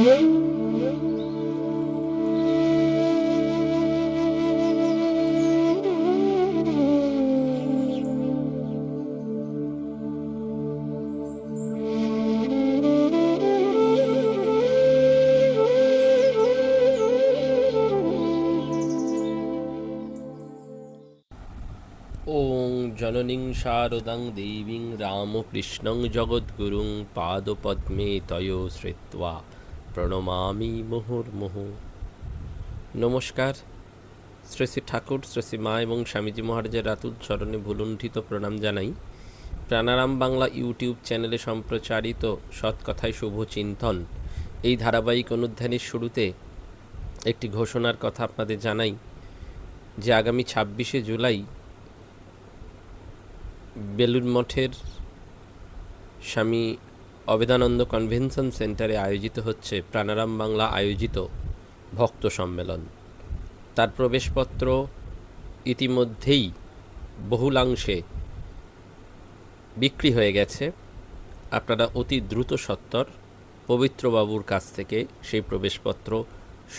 ওং জননীং শারদাং দেবীং রামকৃষ্ণং জগদ্গুরুং পাদপদ্মে তয়ো শ্রিত্বা প্রণমামি মুহুর্মুহু। নমস্কার। শ্রী শ্রী ঠাকুর, শ্রী শ্রী মা এবং স্বামীজি মহারাজের রাতুল চরণে ভুলুণ্ঠিত প্রণাম জানাই। প্রাণারাম বাংলা ইউটিউব চ্যানেলে সম্প্রচারিত সৎকথায় শুভ চিন্তন এই ধারাবাহিক অনুধ্যানের শুরুতে একটি ঘোষণার কথা আপনাদের জানাই যে আগামী 26শে জুলাই বেলুড় মঠের স্বামী অবেদানন্দ কনভেনশন সেন্টারে আয়োজিত হচ্ছে প্রাণারাম বাংলা আয়োজিত ভক্ত সম্মেলন। তার প্রবেশপত্র ইতিমধ্যেই বহুলাংশে বিক্রি হয়ে গেছে। আপনারা অতি দ্রুত সত্বর পবিত্রবাবুর কাছ থেকে সেই প্রবেশপত্র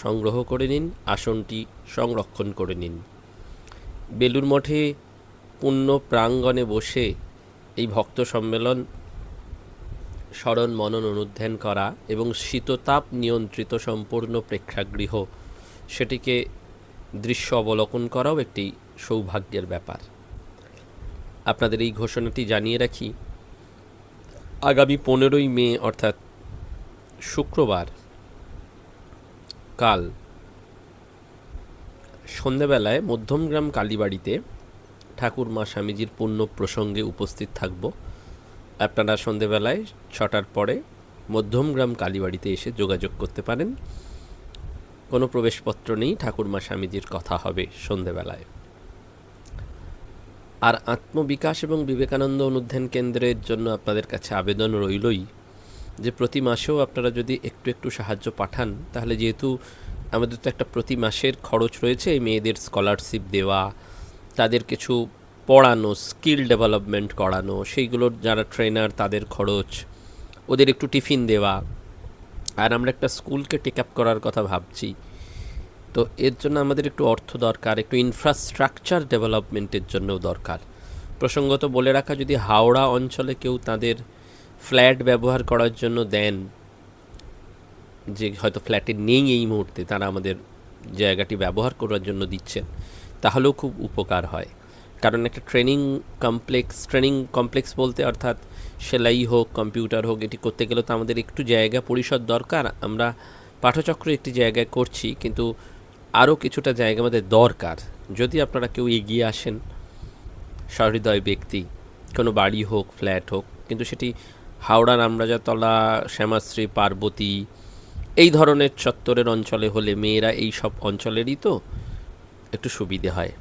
সংগ্রহ করে নিন, আসনটি সংরক্ষণ করে নিন। বেলুড় মঠে পূর্ণ প্রাঙ্গণে বসে এই ভক্ত সম্মেলন স্মরণ মনন অনুধ্যান করা এবং শীততাপ নিয়ন্ত্রিত সম্পূর্ণ প্রেক্ষাগৃহ সেটিকে দৃশ্য অবলোকন করাও একটি সৌভাগ্যের ব্যাপার। আপনাদের এই ঘোষণাটি জানিয়ে রাখি, আগামী 15ই মে অর্থাৎ শুক্রবার কাল সন্ধ্যাবেলায় মধ্যমগ্রাম কালীবাড়িতে ঠাকুর মা স্বামীজির পুণ্য প্রসঙ্গে উপস্থিত থাকব। আপনারা সন্ধ্যেবেলায় 6টার পরে মধ্যমগ্রাম কালীবাড়িতে এসে যোগাযোগ করতে পারেন। কোনো প্রবেশপত্র নেই, ঠাকুর মা স্বামীজির কথা হবে সন্ধ্যেবেলায়। আর আত্মবিকাশ এবং বিবেকানন্দ অনুধ্যান কেন্দ্রের জন্য আপনাদের কাছে আবেদন রইলই যে প্রতি মাসেও আপনারা যদি একটু একটু সাহায্য পাঠান, তাহলে যেহেতু আমাদের তো একটা প্রতি মাসের খরচ রয়েছে, এই মেয়েদের স্কলারশিপ দেওয়া, তাদের কিছু পড়ানো, স্কিল ডেভেলপমেন্ট করানো, সেইগুলোর যারা ট্রেনার তাদের খরচ, ওদের একটু টিফিন দেওয়া, আর আমরা একটা স্কুলকে টেক আপ করার কথা ভাবছি। তো এর জন্য আমাদের একটু অর্থ দরকার, একটু ইনফ্রাস্ট্রাকচার ডেভেলপমেন্টের জন্যও দরকার। প্রসঙ্গত বলে রাখা, যদি হাওড়া অঞ্চলে কেউ তাদের ফ্ল্যাট ব্যবহার করার জন্য দেন, যে হয়তো ফ্ল্যাটে নেই এই মুহূর্তে, তারা আমাদের জায়গাটি ব্যবহার করার জন্য দিচ্ছেন, তাহলেও খুব উপকার হয়। কারণ একটা ট্রেনিং কমপ্লেক্স বলতে অর্থাৎ সেলাই হোক, কম্পিউটার হোক, এটি করতে গেলে তো আমাদের একটু জায়গা পরিসর দরকার। আমরা পাঠচক্র একটি জায়গায় করছি, কিন্তু আরও কিছুটা জায়গা আমাদের দরকার। যদি আপনারা কেউ এগিয়ে আসেন, সহৃদয় ব্যক্তি, কোনো বাড়ি হোক, ফ্ল্যাট হোক, কিন্তু সেটি হাওড়া রামরাজাতলা, শ্যামাশ্রী, পার্বতী এই ধরনের চত্বরের অঞ্চলে হলে, মেয়েরা এই সব অঞ্চলেরই তো একটু সুবিধে হয়।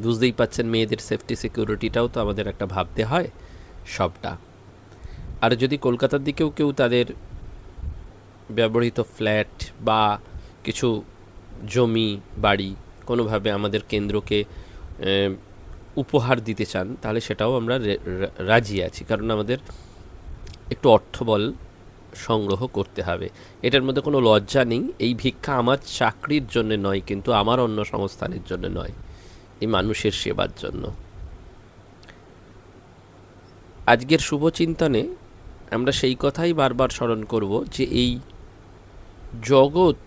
বুঝতেই পাচ্ছেন, মেয়েদের সেফটি সিকিউরিটিটাও তো আমাদের একটা ভাবতে হয় সবটা। আর যদি কলকাতার দিকেও কেউ তাদের ব্যবহৃত ফ্ল্যাট বা কিছু জমি বাড়ি কোনোভাবে আমাদের কেন্দ্রকে উপহার দিতে চান, তাহলে সেটাও আমরা রাজি আছি। কারণ আমাদের একটু অর্থবল সংগ্রহ করতে হবে, এটার মধ্যে কোনো লজ্জা নেই। এই ভিক্ষা আমার চাকরির জন্য নয়, কিন্তু আমার অন্য সংস্থানের জন্য নয়, এই মানুষের সেবার জন্য। আজকের শুভ চিন্তনে আমরা সেই কথাই বারবার স্মরণ করব যে এই জগৎ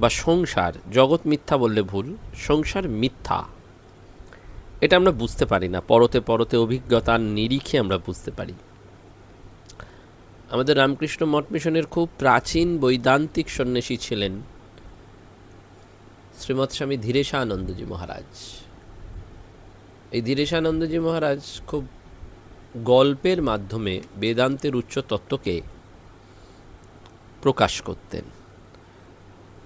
বা সংসার, জগৎ মিথ্যা বললে ভুল, সংসার মিথ্যা, এটা আমরা বুঝতে পারি না। পরতে পরতে অভিজ্ঞতার নিরিখে আমরা বুঝতে পারি। আমাদের রামকৃষ্ণ মঠ মিশনের খুব প্রাচীন বৈদান্তিক সন্ন্যাসী ছিলেন শ্রীমৎ স্বামী ধীরেশানন্দজি মহারাজ। এই ধীরেশানন্দজি মহারাজ খুব গল্পের মাধ্যমে বেদান্তের উচ্চ তত্ত্বকে প্রকাশ করতেন।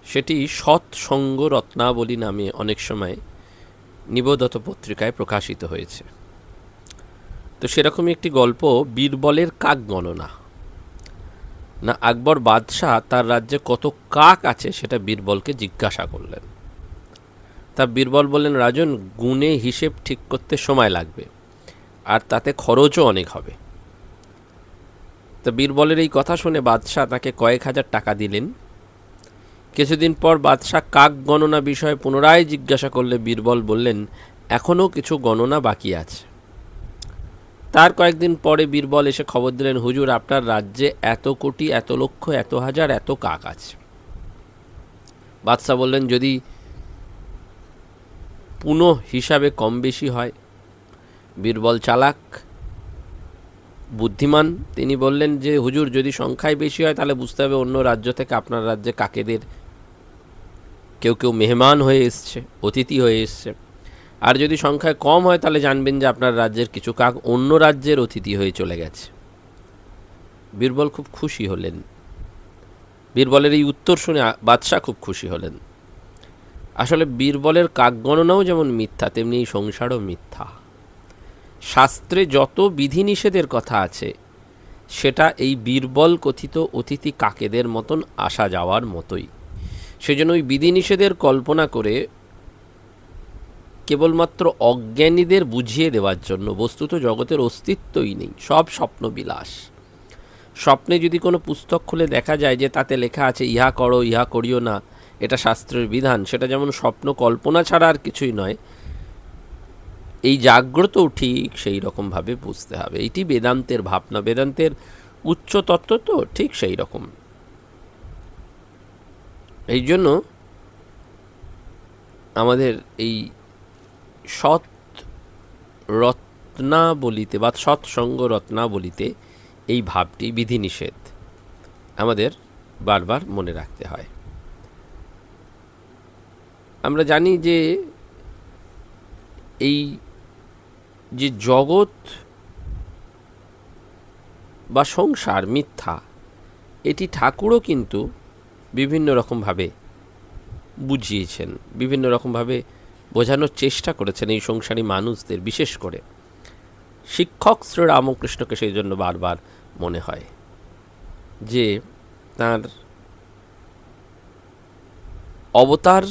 সেটি সৎসঙ্গ রত্নাবলী নামে অনেক সময় নিবোধত পত্রিকায় প্রকাশিত হয়েছে। তো সেরকমই একটি গল্প, বীরবলের কাক গণনা। না, আকবর বাদশাহ তার রাজ্যে কত কাক আছে সেটা বীরবলকে জিজ্ঞাসা করলেন। তা বীরবল বললেন, রাজন, গুণে হিসেব ঠিক করতে সময় লাগবে, আর তাতে খরচও অনেক হবে। তো বীরবলের এই কথা শুনে বাদশাহ তাকে কয়েক হাজার টাকা দিলেন। কিছুদিন পর বাদশাহ কাক গণনা বিষয়ে পুনরায় জিজ্ঞাসা করলে বীরবল বললেন, এখনও কিছু গণনা বাকি আছে। তার কয়েকদিন পরে বীরবল এসে খবর দিলেন, হুজুর, আপনার রাজ্যে এত কোটি, এত লক্ষ, এত হাজার, এত কাক আছে। বাদশাহ বললেন, যদি পুনঃ হিসাবে কম বেশি হয়। বীরবল চালাক, বুদ্ধিমান, তিনি বললেন যে হুজুর, যদি সংখ্যায় বেশি হয় তাহলে বুঝতে হবে অন্য রাজ্য থেকে আপনার রাজ্যে কাকেদের কেউ কেউ মেহমান হয়ে এসছে, অতিথি হয়ে এসছে। আর যদি সংখ্যায় কম হয় তাহলে জানবেন যে আপনার রাজ্যের কিছু কাক অন্য রাজ্যের অতিথি হয়ে চলে গেছে। বীরবল খুব খুশি হলেন। বীরবলের এই উত্তর শুনে বাদশাহ খুব খুশি হলেন। আসলে বীরবলের কাক গণনাও যেমন মিথ্যা, তেমনি এই সংসারও মিথ্যা। শাস্ত্রে যত বিধিনিষেধের কথা আছে সেটা এই বীরবল কথিত অতিথি কাকেদের মতন আসা যাওয়ার মতোই। সেজন্য ওই বিধিনিষেধের কল্পনা করে কেবলমাত্র অজ্ঞানীদের বুঝিয়ে দেওয়ার জন্য, বস্তুত জগতের অস্তিত্বই নেই, সব স্বপ্নবিলাস। স্বপ্নে যদি কোনো পুস্তক খুলে দেখা যায় যে তাতে লেখা আছে ইহা করো, ইহা করিও না, এটা শাস্ত্রের বিধান, সেটা যেমন স্বপ্ন কল্পনা ছাড়া আর কিছুই নয়, এই জাগ্রতও ঠিক সেই রকমভাবে বুঝতে হবে। এইটি বেদান্তের ভাবনা, বেদান্তের উচ্চ তত্ত্ব তো ঠিক সেই রকম। এই জন্য আমাদের এই সৎ রত্নাবলিতে বা সৎসঙ্গ রত্নাবলিতে এই ভাবটি, বিধিনিষেধ, আমাদের বারবার মনে রাখতে হয়। আমরা জানি যে এই যে জগৎ বা সংসার মিথ্যা, এটি ঠাকুরও কিন্তু বিভিন্ন রকমভাবে বুঝিয়েছেন, বিভিন্ন রকমভাবে বোঝানোর চেষ্টা করেছেন এই সংসারী মানুষদের। বিশেষ করে শিক্ষক শ্রী রামকৃষ্ণকে সেই জন্য বারবার মনে হয় যে তাঁর অবতার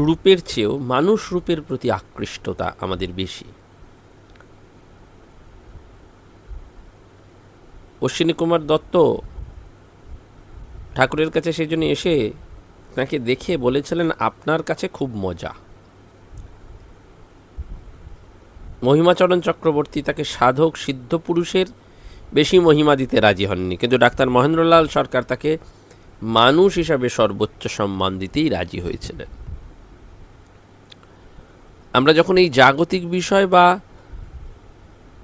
রূপের চেয়েও মানুষ রূপের প্রতি আকৃষ্টতা আমাদের বেশি। অশ্বিনী কুমার দত্ত ঠাকুরের কাছে সেই জন্য এসে তাকে দেখে বলেছিলেন, আপনার কাছে খুব মজা। মহিমাচরণ চক্রবর্তী তাকে সাধক সিদ্ধ পুরুষের বেশি মহিমা দিতে রাজি হননি, কিন্তু ডাক্তার মহেন্দ্রলাল সরকার তাকে মানুষ হিসাবে সর্বোচ্চ সম্মান দিতেই রাজি হয়েছিলেন। আমরা যখন এই জাগতিক বিষয় বা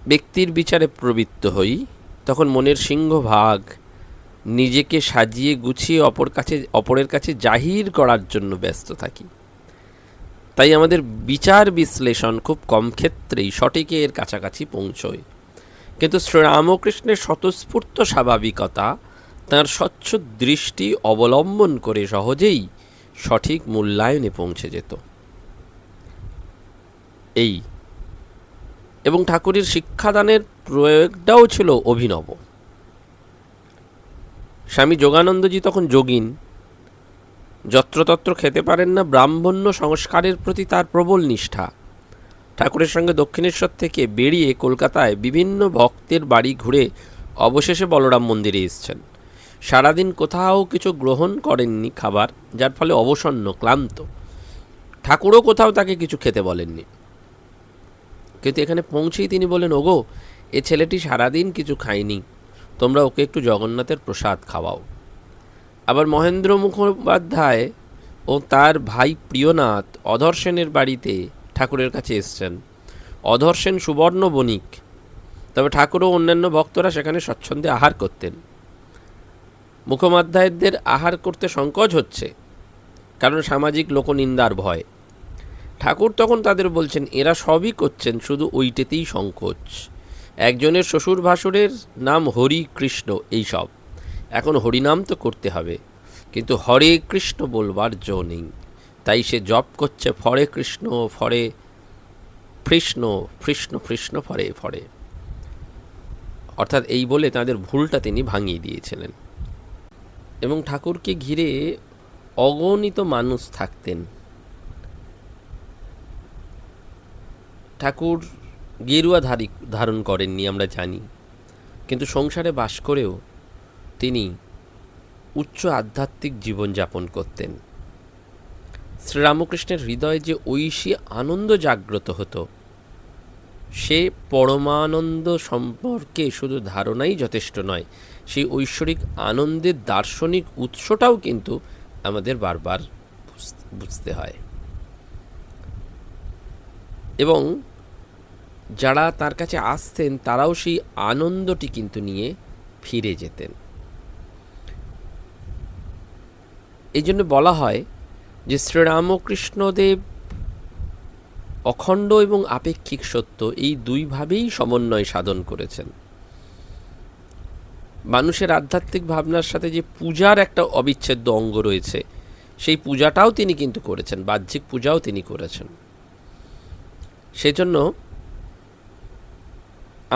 ব্যক্তির বিচারে প্রবৃত্ত হই, তখন মনের সিংহভাগ নিজেকে সাজিয়ে গুছিয়ে অপরের কাছে জাহির করার জন্য ব্যস্ত থাকি। তাই আমাদের বিচার বিশ্লেষণ খুব কম ক্ষেত্রেই সঠিকের কাছাকাছি পৌঁছয়। কিন্তু শ্রীরামকৃষ্ণের স্বতঃস্ফূর্ত স্বাভাবিকতা, তাঁর স্বচ্ছ দৃষ্টি অবলম্বন করে সহজেই সঠিক মূল্যায়নে পৌঁছে যেত। এই এবং ঠাকুরের শিক্ষাদানের প্রয়োগটাও ছিল অভিনব। স্বামী যোগানন্দজি তখন যোগিন, যত্রতত্র খেতে পারেন না, ব্রাহ্মণ্য সংস্কারের প্রতি তার প্রবল নিষ্ঠা। ঠাকুরের সঙ্গে দক্ষিণেশ্বর থেকে বেরিয়ে কলকাতায় বিভিন্ন ভক্তের বাড়ি ঘুরে অবশেষে বলরাম মন্দিরে এসছেন। সারাদিন কোথাও কিছু গ্রহণ করেননি খাবার, যার ফলে অবসন্ন, ক্লান্ত। ঠাকুরও কোথাও তাকে কিছু খেতে বলেননি। কিন্তু এখানে পৌঁছেই তিনি বলেন, ওগো, এ ছেলেটি সারাদিন কিছু খায়নি, তোমরা ওকে একটু জগন্নাথের প্রসাদ খাওয়াও। আবার মহেন্দ্র মুখোপাধ্যায় ও তার ভাই প্রিয়নাথ অধর সেনের বাড়িতে ঠাকুরের কাছে এসছেন। অধর সেন সুবর্ণ বণিক, তবে ঠাকুর ও অন্যান্য ভক্তরা সেখানে স্বচ্ছন্দে আহার করতেন। মুখোপাধ্যায়দের আহার করতে সংকোচ হচ্ছে, কারণ সামাজিক লোকনিন্দার ভয়। ঠাকুর তখন তাদের বলছেন, এরা সবই করছেন, শুধু ওইটেতেই সংকোচ। একজনের শ্বশুর ভাসুরের নাম হরি কৃষ্ণ, এইসব। এখন হরিনাম তো করতে হবে, কিন্তু হরে কৃষ্ণ বলবার জো নেই। তাই সে জপ করছে ফরে কৃষ্ণ, ফরে কৃষ্ণ, কৃষ্ণ কৃষ্ণ, ফরে ফরে। অর্থাৎ এই বলে তাদের ভুলটা তিনি ভাঙিয়ে দিয়েছিলেন। এবং ঠাকুরকে ঘিরে অগণিত মানুষ থাকতেন। ঠাকুর গেরুয়া ধারণ করেননি, আমরা জানি। কিন্তু সংসারে বাস করেও তিনি উচ্চ আধ্যাত্মিক জীবনযাপন করতেন। শ্রীরামকৃষ্ণের হৃদয়ে যে ঐশী আনন্দ জাগ্রত হতো, সে পরমানন্দ সম্পর্কে শুধু ধারণাই যথেষ্ট নয়, সেই ঐশ্বরিক আনন্দের দার্শনিক উৎসটাও কিন্তু আমাদের বারবার বুঝতে হয়। এবং যারা তার কাছে আসতেন তারাও সেই আনন্দটি কিন্তু নিয়ে ফিরে যেতেন। এই জন্য বলা হয় যে শ্রীরামকৃষ্ণদেব অখণ্ড এবং আপেক্ষিক সত্য এই দুইভাবেই সমন্বয় সাধন করেছেন। মানুষের আধ্যাত্মিক ভাবনার সাথে যে পূজার একটা অবিচ্ছেদ্য অঙ্গ রয়েছে, সেই পূজাটাও তিনি কিন্তু করেছেন, বাহ্যিক পূজাও তিনি করেছেন। সেজন্য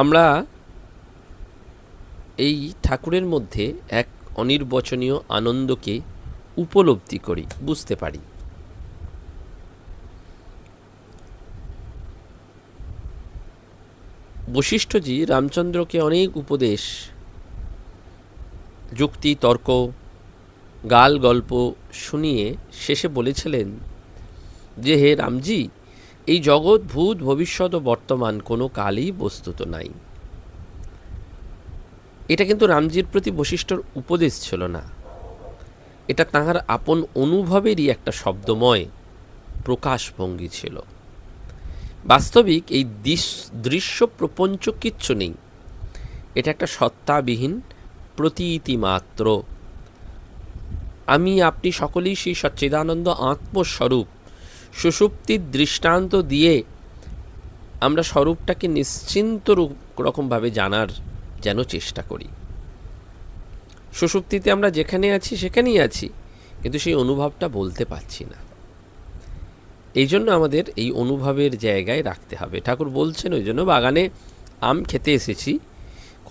আমরা এই ঠাকুরের মধ্যে এক অনির্বচনীয় আনন্দকে উপলব্ধি করি, বুঝতে পারি। বশিষ্ঠজি রামচন্দ্রকে অনেক উপদেশ, যুক্তি তর্ক, গাল গল্প শুনিয়ে শেষে বলেছিলেন যে হে রামজি, এই জগৎ ভূত ভবিষ্যৎ ও বর্তমান কোনো কালই বস্তুত নাই। এটা কিন্তু রামজির প্রতি বশিষ্ঠর উপদেশ ছিল না, এটা তাঁর আপন অনুভবেরই একটা শব্দময় প্রকাশভঙ্গি ছিল। বাস্তবিক এই দৃশ্য প্রপঞ্চ কিচ্ছু নেই, এটা একটা সত্তাবিহীন প্রতীতি মাত্র। আমি আপনি সকলেই সেই সচ্চিদানন্দ আত্মস্বরূপ। সুষুপ্তির দৃষ্টান্ত দিয়ে আমরা স্বরূপটাকে নিশ্চিন্ত রকমভাবে জানার যেন চেষ্টা করি। সুষুপ্তিতে আমরা যেখানে আছি সেখানেই আছি, কিন্তু সেই অনুভবটা বলতে পারছি না। এই জন্য আমাদের এই অনুভবের জায়গায় রাখতে হবে। ঠাকুর বলছেন ওই জন্য বাগানে আম খেতে এসেছি,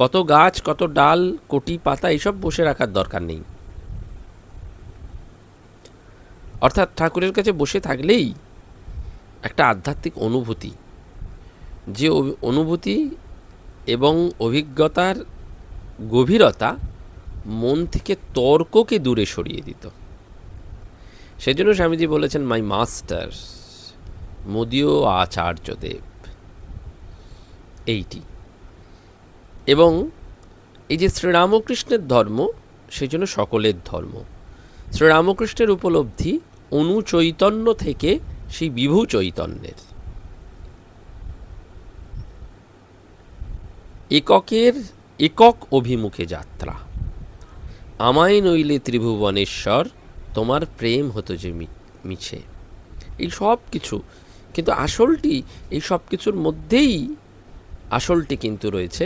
কত গাছ কত ডাল কোটি পাতা এইসব বসে রাখার দরকার নেই। অর্থাৎ ঠাকুরের কাছে বসে থাকলেই একটা আধ্যাত্মিক অনুভূতি, যে অনুভূতি এবং অভিজ্ঞতার গভীরতা মন থেকে তর্ককে দূরে সরিয়ে দিত। সেজন্য স্বামীজি বলেছেন মাই মাস্টার মোদীয় আচার্যদেব, এইটি। এবং এই যে শ্রীরামকৃষ্ণের ধর্ম, সেই জন্য সকলের ধর্ম। শ্রীরামকৃষ্ণের উপলব্ধি অনুচৈতন্য থেকে সেই বিভু চৈতন্যের। একক অভিমুখে যাত্রা। আমায় নইলে ত্রিভুবনেশ্বর, তোমার প্রেম হতো যে মিছে। এই সব কিছু কিন্তু আসলটি, এই সব কিছুর মধ্যেই আসলটি কিন্তু রয়েছে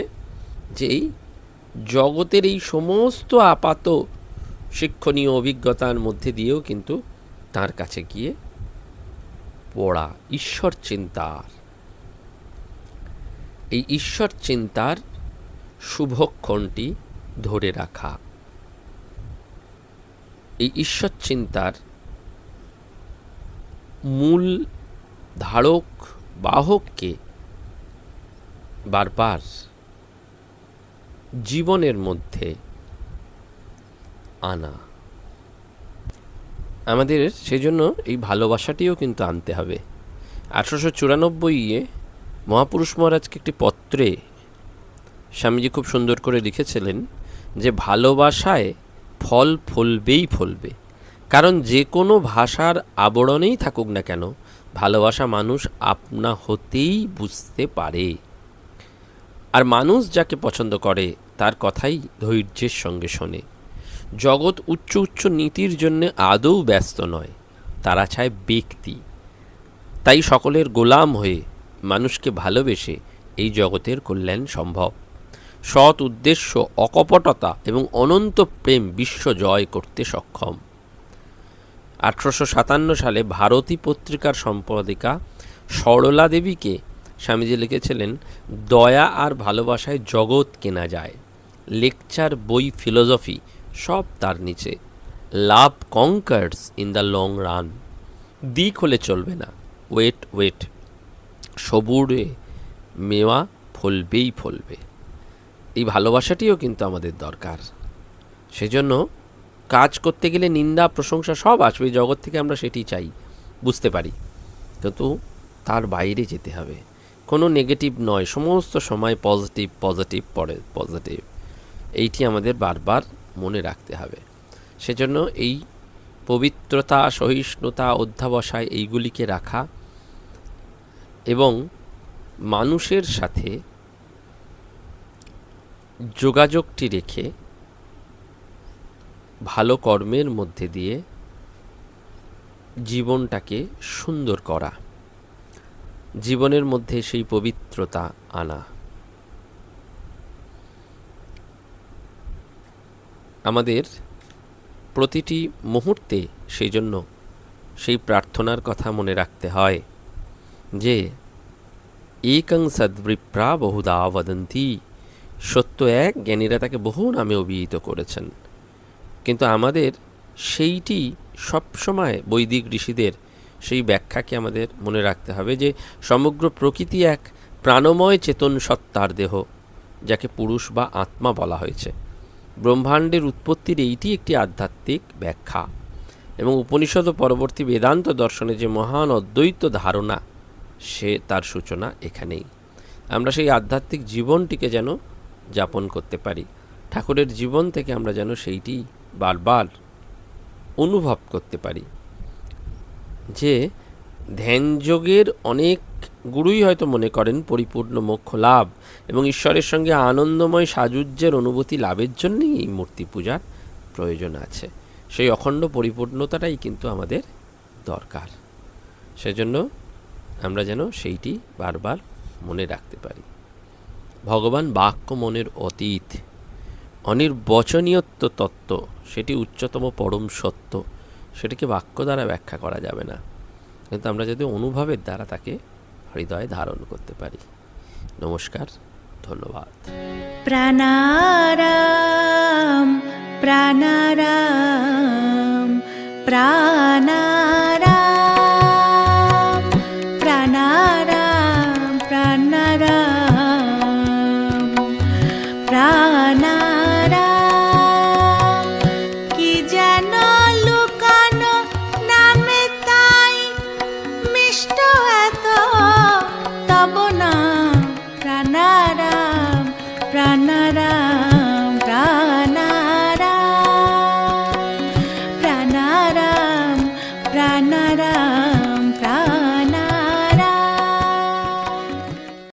যে এই জগতের এই সমস্ত আপাত শিক্ষণীয় অভিজ্ঞতার মধ্যে দিয়েও কিন্তু তার কাছে গিয়ে পড়া ঈশ্বর চিন্তার, এই ঈশ্বর চিন্তার শুভক্ষণটি ধরে রাখা, এই ঈশ্বর চিন্তার মূল ধারক বাহককে বারবার জীবনের মধ্যে আনা। আমাদের সেজন্য এই ভালোবাসাটিও কিন্তু আনতে হবে। 1894-এ মহাপুরুষ মহারাজকে একটি পত্রে স্বামীজি খুব সুন্দর করে লিখেছিলেন যে ভালোবাসায় ফল ফলবেই ফলবে। কারণ যে কোনো ভাষার আবরণেই থাকুক না কেন, ভালোবাসা মানুষ আপনা হতেই বুঝতে পারে। আর মানুষ যাকে পছন্দ করে তার কথাই ধৈর্যের সঙ্গে শোনে। জগৎ উচ্চ উচ্চ নীতির জন্য আদৌ ব্যস্ত নয়, তারা চায় ব্যক্তি। তাই সকলের গোলাম হয়ে মানুষকে ভালোবেসে এই জগতের কল্যাণ সম্ভব। সৎ উদ্দেশ্য, অকপটতা এবং অনন্ত প্রেম বিশ্ব জয় করতে সক্ষম। 1857 সালে ভারতী পত্রিকার সম্পাদিকা সরলা দেবীকে স্বামীজি লিখেছিলেন, দয়া আর ভালোবাসায় জগৎ কেনা যায়। লেকচার, বই, ফিলোসফি সব তার নিচে। লাভ কনকার্স ইন দ্য লং রান। দিক হলে চলবে না, ওয়েট ওয়েট। সবুরে মেওয়া ফলবেই ফলবে। এই ভালোবাসাটিও কিন্তু আমাদের দরকার। সেজন্য কাজ করতে গেলে নিন্দা প্রশংসা সব আসবে, জগৎ থেকে আমরা সেটি চাই, বুঝতে পারি, কিন্তু তার বাইরে যেতে হবে। কোনো নেগেটিভ নয়, সমস্ত সময় পজিটিভ পজিটিভ পরে পজিটিভ, এইটি আমাদের বারবার মনে রাখতে হবে। সেজন্য এই পবিত্রতা, সহিষ্ণুতা, অধ্যাবসায় এইগুলিকে রাখা এবং মানুষের সাথে যোগাযোগটি রেখে ভালো কর্মের মধ্যে দিয়ে জীবনটাকে সুন্দর করা, জীবনের মধ্যে সেই পবিত্রতা আনা। আমাদের প্রতিটি মুহূর্তে সেই জন্য সেই প্রার্থনার কথা মনে রাখতে হয় যে একং সদ্বিপ্রা বহুধা বদন্তি, সত্য এক, জ্ঞানীরা তাকে বহু নামে অভিহিত করেছেন। কিন্তু আমাদের সেইটি সবসময় বৈদিক ঋষিদের সেই ব্যাখ্যাকে আমাদের মনে রাখতে হবে যে সমগ্র প্রকৃতি এক প্রাণময় চেতন সত্তার দেহ, যাকে পুরুষ বা আত্মা বলা হয়েছে। ব্রহ্মাণ্ডের উৎপত্তির এইটি একটি আধ্যাত্মিক ব্যাখ্যা, এবং উপনিষদ ও পরবর্তী বেদান্ত দর্শনে যে মহান অদ্বৈত ধারণা, সে তার সূচনা এখানেই। আমরা সেই আধ্যাত্মিক জীবনটিকে যেন যাপন করতে পারি, ঠাকুরের জীবন থেকে আমরা যেন সেইটি বারবার অনুভব করতে পারি যে ধ্যানযোগের অনেক গুরুই হয়তো মনে করেন পরিপূর্ণ মোক্ষ লাভ এবং ঈশ্বরের সঙ্গে আনন্দময় সাযুজ্যের অনুভূতি লাভের জন্যই এই মূর্তি পূজার প্রয়োজন আছে। সেই অখণ্ড পরিপূর্ণতাটাই কিন্তু আমাদের দরকার। সেজন্য আমরা যেন সেইটি বারবার মনে রাখতে পারি। ভগবান বাক্য মনের অতীত, অনির্বচনীয়ত্ব তত্ত্ব, সেটি উচ্চতম পরম সত্য, সেটিকে বাক্য দ্বারা ব্যাখ্যা করা যাবে না, কিন্তু আমরা যদি অনুভবের দ্বারা তাকে হৃদয়ে ধারণ করতে পারি। নমস্কার, ধন্যবাদ। প্রাণারাম প্রাণারাম প্রাণারাম প্রাণারাম প্রাণারাম প্রাণারাম, কি যেন লুকানো নামে তাই মিষ্ট এত তব নাম। প্রাণারাম প্রাণারাম।